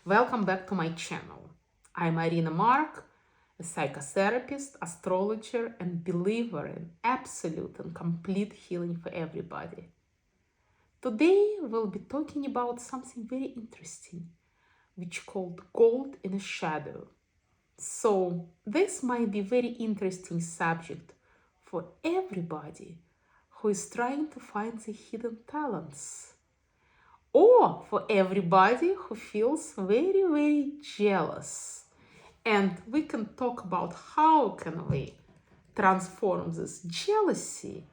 Welcome back to my channel. I'm Irina Mark, a psychotherapist, astrologer, and believer in absolute and complete healing for everybody. Today we'll be talking about something very interesting, which called gold in a shadow. So this might be very interesting subject for everybody who is trying to find the hidden talents, or for everybody who feels very, very jealous. And we can talk about how can we transform this jealousy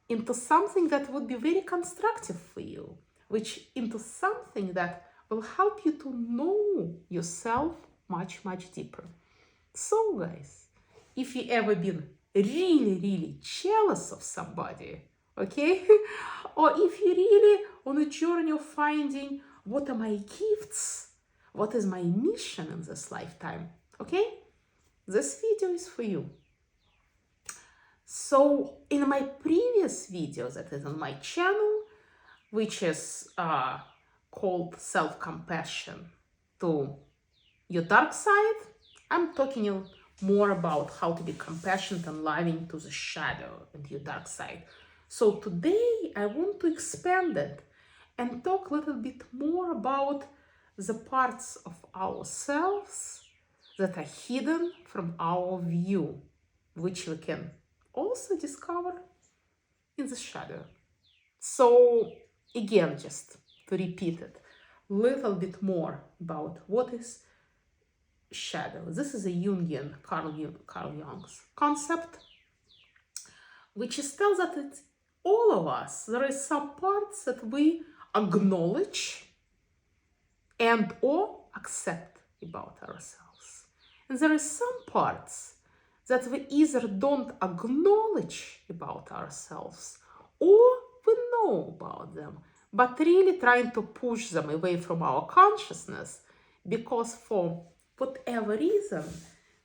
into something that would be very constructive for you, which into something that will help you to know yourself much, much deeper. So guys, if you ever been really, really jealous of somebody, okay, or if you're really on a journey of finding what are my gifts, what is my mission in this lifetime, okay, this video is for you. So in my previous video that is on my channel, which is called Self-Compassion to Your Dark Side, I'm talking more about how to be compassionate and loving to the shadow and your dark side. So today I want to expand it and talk a little bit more about the parts of ourselves that are hidden from our view, which we can also discover in the shadow. So again, just to repeat it, a little bit more about what is shadow. This is a Jungian, Carl Jung's concept, which tells that it's all of us. There is some parts that we acknowledge and or accept about ourselves. And there is some parts that we either don't acknowledge about ourselves or we know about them, but really trying to push them away from our consciousness because for whatever reason,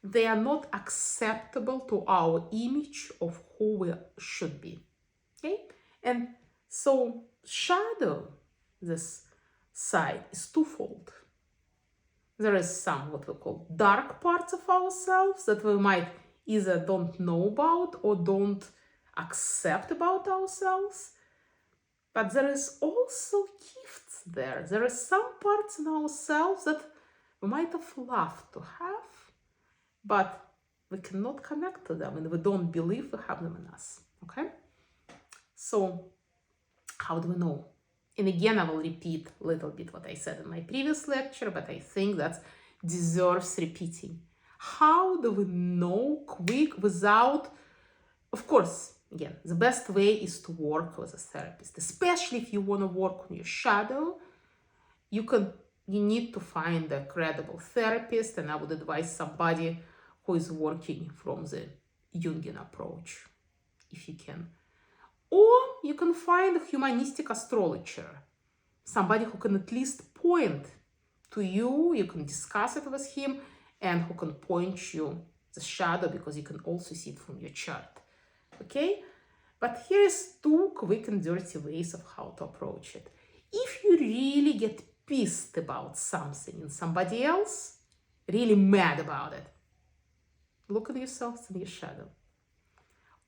they are not acceptable to our image of who we should be. Okay? And so shadow, this side, is twofold. There is some what we call dark parts of ourselves that we might either don't know about or don't accept about ourselves. But there is also gifts there. There are some parts in ourselves that we might have loved to have, but we cannot connect to them and we don't believe we have them in us. Okay? So how do we know? And again, I will repeat a little bit what I said in my previous lecture, but I think that deserves repeating. How do we know quick without, of course, again, the best way is to work with a therapist, especially if you want to work on your shadow. You need to find a credible therapist, and I would advise somebody who is working from the Jungian approach, if you can. Or you can find a humanistic astrologer, somebody who can at least point to you, you can discuss it with him, and who can point you the shadow because you can also see it from your chart. Okay? But here is two quick and dirty ways of how to approach it. If you really get pissed about something in somebody else, really mad about it, look at yourself in your shadow.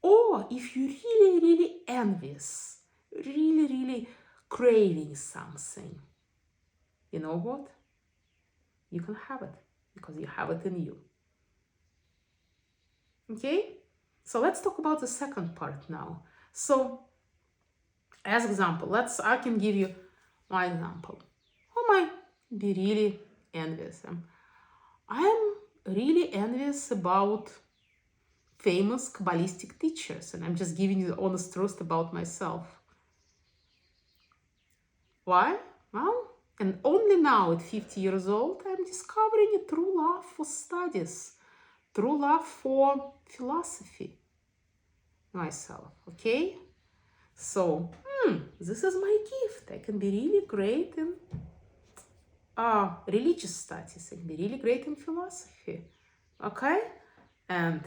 Or if you're really, really envious, really, really craving something, you know what? You can have it because you have it in you. Okay? So let's talk about the second part now. So, as example, I can give you my example. Who might be really envious? I'm really envious about famous Kabbalistic teachers, and I'm just giving you the honest truth about myself. Why? Well, and only now at 50 years old, I'm discovering a true love for studies, true love for philosophy myself, okay? So, this is my gift. I can be really great in religious studies. I can be really great in philosophy, okay? And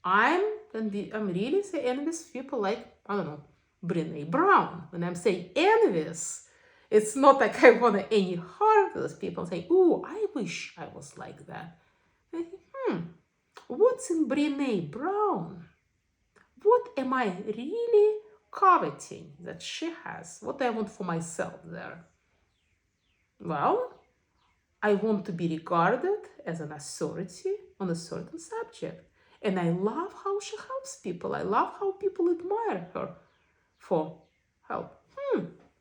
I'm really say envious people like, I don't know, Brene Brown. When I'm saying envious, It's not like I want any harm to those people. Say, ooh, I wish I was like that. I think, what's in Brene Brown? What am I really coveting that she has? What do I want for myself there? Well, I want to be regarded as an authority on a certain subject. And I love how she helps people. I love how people admire her for help.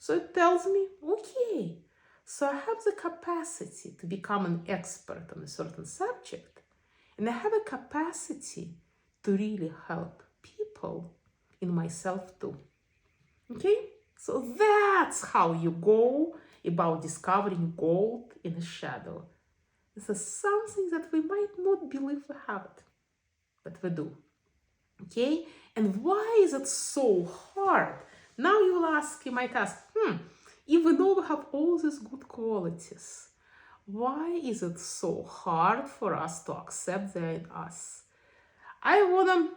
So it tells me, okay, so I have the capacity to become an expert on a certain subject. And I have a capacity to really help people in myself too. Okay? So that's how you go about discovering gold in the shadow. This is something that we might not believe we have it, but we do. Okay? And why is it so hard? Now you might ask, even though we have all these good qualities, why is it so hard for us to accept they're in us? I want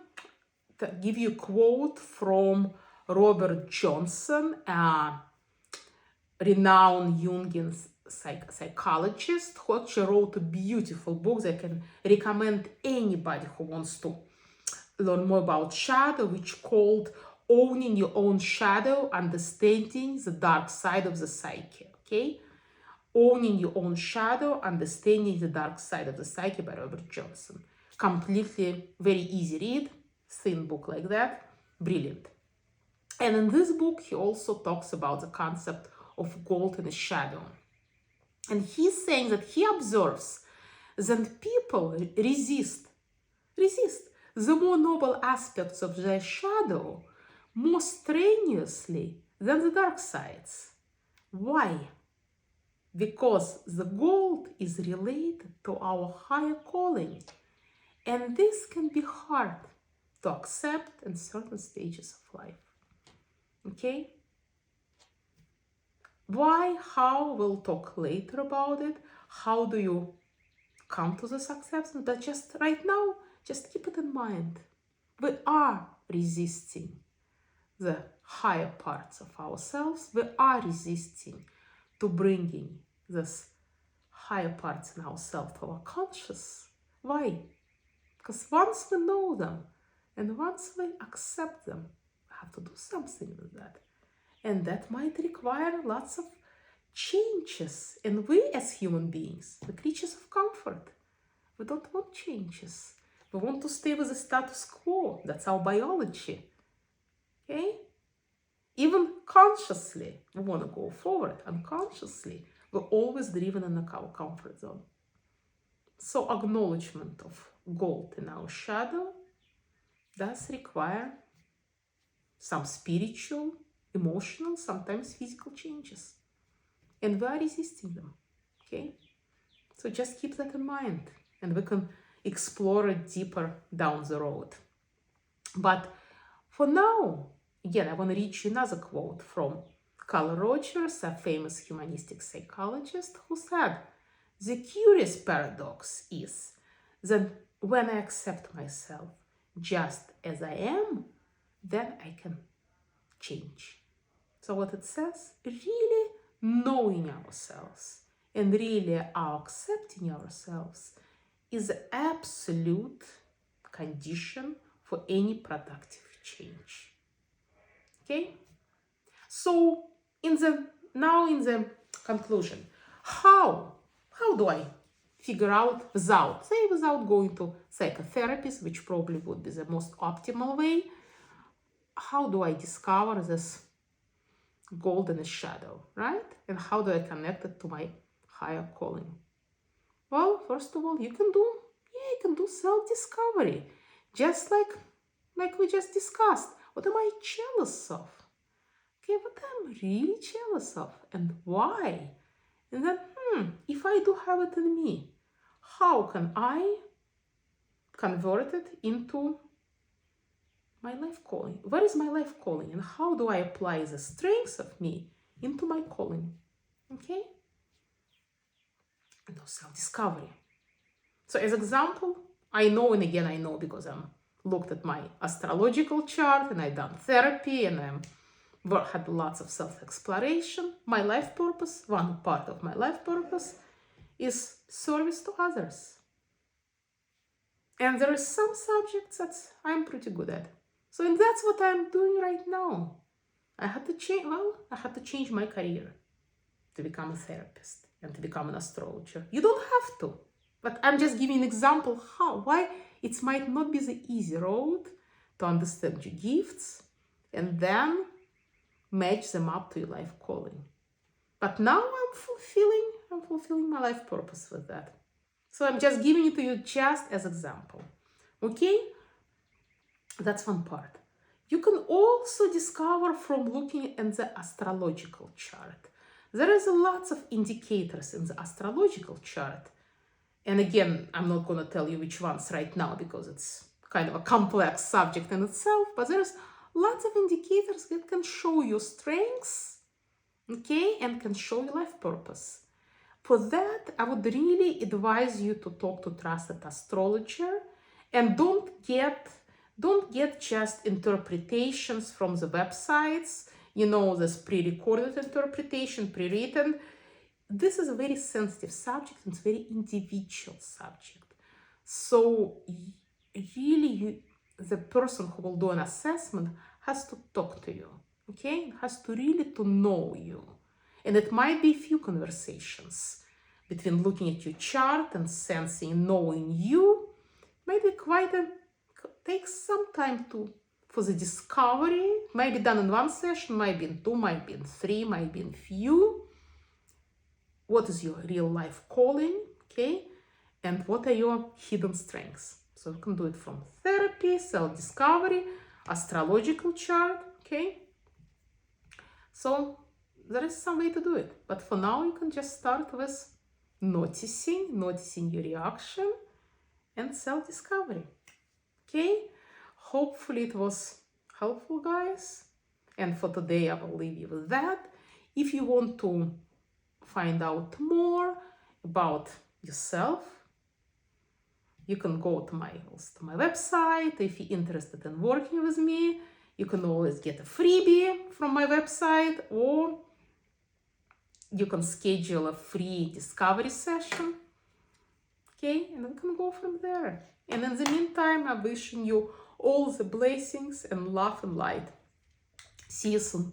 to give you a quote from Robert Johnson, a renowned Jungian psychologist who actually wrote a beautiful book that I can recommend anybody who wants to learn more about shadow, which called Owning Your Own Shadow, Understanding the Dark Side of the Psyche. Okay? Owning Your Own Shadow, Understanding the Dark Side of the Psyche by Robert Johnson. Completely very easy read, thin book like that, brilliant. And in this book, he also talks about the concept of gold in the shadow. And he's saying that he observes that people resist the more noble aspects of their shadow more strenuously than the dark sides. Why? Because the gold is related to our higher calling. And this can be hard to accept in certain stages of life. Okay? Why? How? We'll talk later about it. How do you come to this acceptance? But just right now, just keep it in mind. We are resisting the higher parts of ourselves. We are resisting to bringing this higher parts in ourselves to our conscious. Why? Because once we know them and once we accept them, we have to do something with that. And that might require lots of changes. And we as human beings, the creatures of comfort, we don't want changes. We want to stay with the status quo. That's our biology. Okay? Even consciously, we want to go forward. Unconsciously, we're always driven in our comfort zone. So acknowledgement of gold in our shadow does require some spiritual, emotional, sometimes physical changes. And we are resisting them. Okay? So just keep that in mind. And we can explore it deeper down the road. But for now, again, I want to read you another quote from Carl Rogers, a famous humanistic psychologist, who said, "The curious paradox is that when I accept myself just as I am, then I can change." So what it says, really knowing ourselves and really accepting ourselves is the absolute condition for any productive change. Okay? So in the conclusion, how do I figure out without going to psychotherapist, which probably would be the most optimal way, how do I discover this gold in the shadow, right? And how do I connect it to my higher calling? Well, first of all, you can do self-discovery, just like we just discussed. What am I jealous of? Okay, what I'm really jealous of and why? And then, if I do have it in me, how can I convert it into my life calling? Where is my life calling? And how do I apply the strengths of me into my calling? Okay? And self-discovery. So as example, I know because I'm looked at my astrological chart and I've done therapy and I'm had lots of self-exploration. My life purpose, one part of my life purpose, is service to others. And there are some subjects that I'm pretty good at. So and that's what I'm doing right now. I had to change my career to become a therapist and to become an astrologer. You don't have to, but I'm just giving an example why it might not be the easy road to understand your gifts and then match them up to your life calling. But now I'm fulfilling my life purpose with that. So I'm just giving it to you just as example. Okay? That's one part. You can also discover from looking at the astrological chart. There is lots of indicators in the astrological chart. And again, I'm not going to tell you which ones right now because it's kind of a complex subject in itself, but there's lots of indicators that can show you strengths, okay, and can show you life purpose. For that, I would really advise you to talk to trusted astrologer and don't get just interpretations from the websites, this pre-recorded interpretation, pre-written. This is a very sensitive subject and it's a very individual subject. So really, the person who will do an assessment has to talk to you, okay? Has to really to know you. And it might be a few conversations between looking at your chart and sensing, knowing you. Maybe takes some time for the discovery. Might be done in one session, might be in two, might be in three, might be in few. What is your real life calling, okay? And what are your hidden strengths? So you can do it from therapy, self-discovery, astrological chart, okay? So there is some way to do it. But for now, you can just start with noticing your reaction and self-discovery, okay? Hopefully it was helpful, guys. And for today, I will leave you with that. If you want to find out more about yourself, you can go to my website. If you're interested in working with me, you can always get a freebie from my website, or you can schedule a free discovery session. Okay, and we can go from there. And in the meantime, I'm wishing you all the blessings and love and light. See you soon.